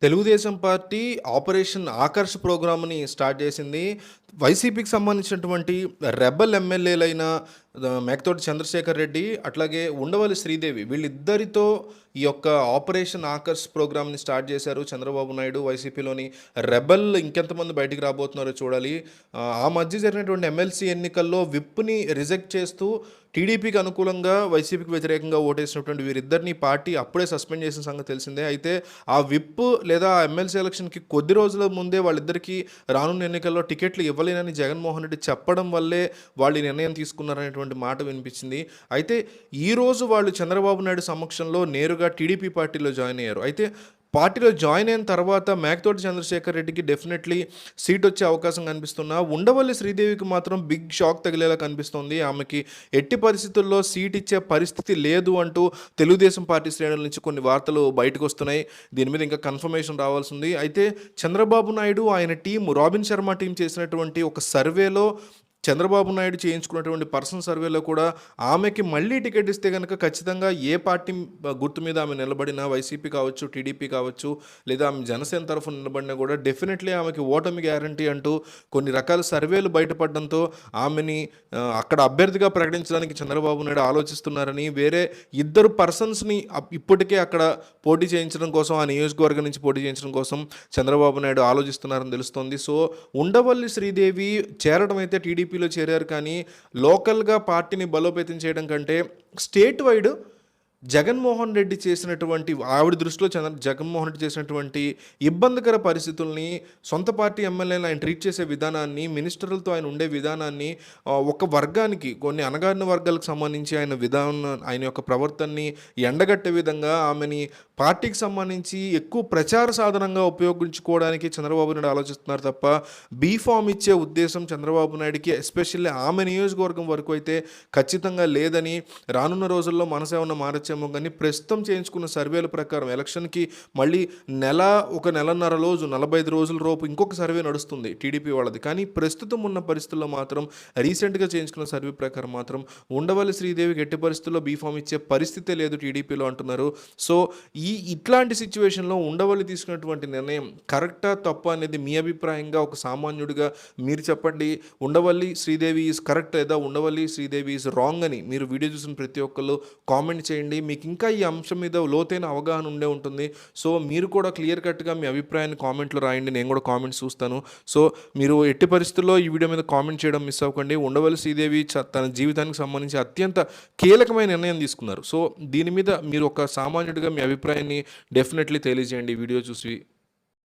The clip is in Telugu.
తెలుగుదేశం పార్టీ ఆపరేషన్ ఆకర్ష్ ప్రోగ్రామ్‌ని స్టార్ట్ చేసింది. వైసీపీకి సంబంధించినటువంటి రెబెల్ ఎమ్మెల్యేలైన మేకతోటి చంద్రశేఖర్ రెడ్డి, అట్లాగే ఉండవల్లి శ్రీదేవి వీళ్ళిద్దరితో ఈ యొక్క ఆపరేషన్ ఆకర్ష్ ప్రోగ్రామ్‌ని స్టార్ట్ చేశారు చంద్రబాబు నాయుడు. వైసీపీలోని రెబెల్ ఇంకెంతమంది బయటికి రాబోతున్నారో చూడాలి. ఆ మధ్య జరిగినటువంటి ఎమ్మెల్సీ ఎన్నికల్లో విప్‌ని రిజెక్ట్ చేస్తూ టీడీపీకి అనుకూలంగా, వైసీపీకి వ్యతిరేకంగా ఓటేసినటువంటి వీరిద్దరిని పార్టీ అప్పుడే సస్పెండ్ చేసిన సంగతి తెలిసిందే. అయితే ఆ విప్ లేదా ఆ ఎమ్మెల్సీ ఎలక్షన్‌కి కొద్ది రోజుల ముందే వాళ్ళిద్దరికీ రానున్న ఎన్నికల్లో టికెట్లు ఇవ్వలేనని జగన్మోహన్ రెడ్డి చెప్పడం వల్లే వాళ్ళు ఈ నిర్ణయం తీసుకున్నారనేటువంటి మాట వినిపించింది. అయితే ఈరోజు వాళ్ళు చంద్రబాబు నాయుడు సమక్షంలో నేరుగా టీడీపీ పార్టీలో జాయిన్ అయ్యారు. అయితే పార్టీలో జాయిన్ అయిన తర్వాత మేకతోటి చంద్రశేఖర్ రెడ్డికి డెఫినెట్లీ సీట్ వచ్చే అవకాశం కనిపిస్తున్నా, ఉండవల్లి శ్రీదేవికి మాత్రం బిగ్ షాక్ తగిలేలా కనిపిస్తోంది. ఆమెకి ఎట్టి పరిస్థితుల్లో సీట్ ఇచ్చే పరిస్థితి లేదు అంటూ తెలుగుదేశం పార్టీ శ్రేణుల నుంచి కొన్ని వార్తలు బయటకు వస్తున్నాయి. దీని మీద ఇంకా కన్ఫర్మేషన్ రావాల్సి ఉంది. అయితే చంద్రబాబు నాయుడు, ఆయన టీం, రాబిన్ శర్మ టీం చేసినటువంటి ఒక సర్వేలో, చంద్రబాబు నాయుడు చేయించుకున్నటువంటి పర్సనల్ సర్వేలో కూడా ఆమెకి మళ్ళీ టికెట్ ఇస్తే కనుక ఖచ్చితంగా ఏ పార్టీ గుర్తు మీద ఆమె నిలబడినా, వైసీపీ కావచ్చు, టీడీపీ కావచ్చు, లేదా ఆమె జనసేన తరఫున నిలబడినా కూడా డెఫినెట్లీ ఆమెకి ఓటమి గ్యారంటీ అంటూ కొన్ని రకాల సర్వేలు బయటపడడంతో ఆమెని అక్కడ అభ్యర్థిగా ప్రకటించడానికి చంద్రబాబు నాయుడు ఆలోచిస్తున్నారని, వేరే ఇద్దరు పర్సన్స్ని ఇప్పటికే అక్కడ పోటీ చేయించడం కోసం, ఆ నియోజకవర్గం నుంచి పోటీ చేయించడం కోసం చంద్రబాబు నాయుడు ఆలోచిస్తున్నారని తెలుస్తోంది. సో ఉండవల్లి శ్రీదేవి చేరడం అయితే టీడీపీలో చేరారు, కానీ లోకల్గా పార్టీని బలోపేతం చేయడం కంటే స్టేట్ వైడ్ జగన్మోహన్ రెడ్డి చేసినటువంటి, ఆవిడ దృష్టిలో జగన్మోహన్ రెడ్డి చేసినటువంటి ఇబ్బందికర పరిస్థితుల్ని, సొంత పార్టీ ఎమ్మెల్యేలను ఆయన ట్రీట్ చేసే విధానాన్ని, మినిస్టర్లతో ఆయన ఉండే విధానాన్ని, ఒక వర్గానికి, కొన్ని అణగారిన వర్గాలకు సంబంధించి ఆయన యొక్క ప్రవర్తనని ఎండగట్టే విధంగా ఆమెని పార్టీకి సంబంధించి ఎక్కువ ప్రచార సాధనంగా ఉపయోగించుకోవడానికి చంద్రబాబు నాయుడు ఆలోచిస్తున్నారు తప్ప బీఫామ్ ఇచ్చే ఉద్దేశం చంద్రబాబు నాయుడికి ఎస్పెషల్లీ ఆమె నియోజకవర్గం వరకు అయితే ఖచ్చితంగా లేదని, రానున్న రోజుల్లో మనసేమన్నా మారచ్చేమో కానీ ప్రస్తుతం చేయించుకున్న సర్వేల ప్రకారం ఎలక్షన్కి మళ్ళీ ఒక నెలన్నర రోజు, 45 రోజుల లోపు ఇంకొక సర్వే నడుస్తుంది టీడీపీ వాళ్ళది. కానీ ప్రస్తుతం ఉన్న పరిస్థితుల్లో మాత్రం, రీసెంట్గా చేయించుకున్న సర్వే ప్రకారం మాత్రం ఉండవల్లి శ్రీదేవికి ఎట్టి పరిస్థితుల్లో బీఫామ్ ఇచ్చే పరిస్థితే లేదు టీడీపీలో అంటున్నారు. సో ఇట్లాంటి సిచ్యువేషన్లో ఉండవల్లి తీసుకున్నటువంటి నిర్ణయం కరెక్టా తప్పా అనేది మీ అభిప్రాయంగా ఒక సామాన్యుడిగా మీరు చెప్పండి. ఉండవల్లి శ్రీదేవి ఈజ్ కరెక్ట్ లేదా ఉండవల్లి శ్రీదేవి ఈజ్ రాంగ్ అని మీరు వీడియో చూసిన ప్రతి ఒక్కళ్ళు కామెంట్ చేయండి. మీకు ఇంకా ఈ అంశం మీద లోతైన అవగాహన ఉండే ఉంటుంది. సో మీరు కూడా క్లియర్ కట్గా మీ అభిప్రాయాన్ని కామెంట్లో రాయండి, నేను కూడా కామెంట్స్ చూస్తాను. సో మీరు ఎట్టి పరిస్థితుల్లో ఈ వీడియో మీద కామెంట్ చేయడం మిస్ అవ్వకండి. ఉండవల్లి శ్రీదేవి తన జీవితానికి సంబంధించి అత్యంత కీలకమైన నిర్ణయం తీసుకున్నారు. సో దీని మీద మీరు ఒక సామాన్యుడిగా మీ అభిప్రాయాన్ని డెఫినెట్లీ తెలియజేయండి వీడియో చూసి.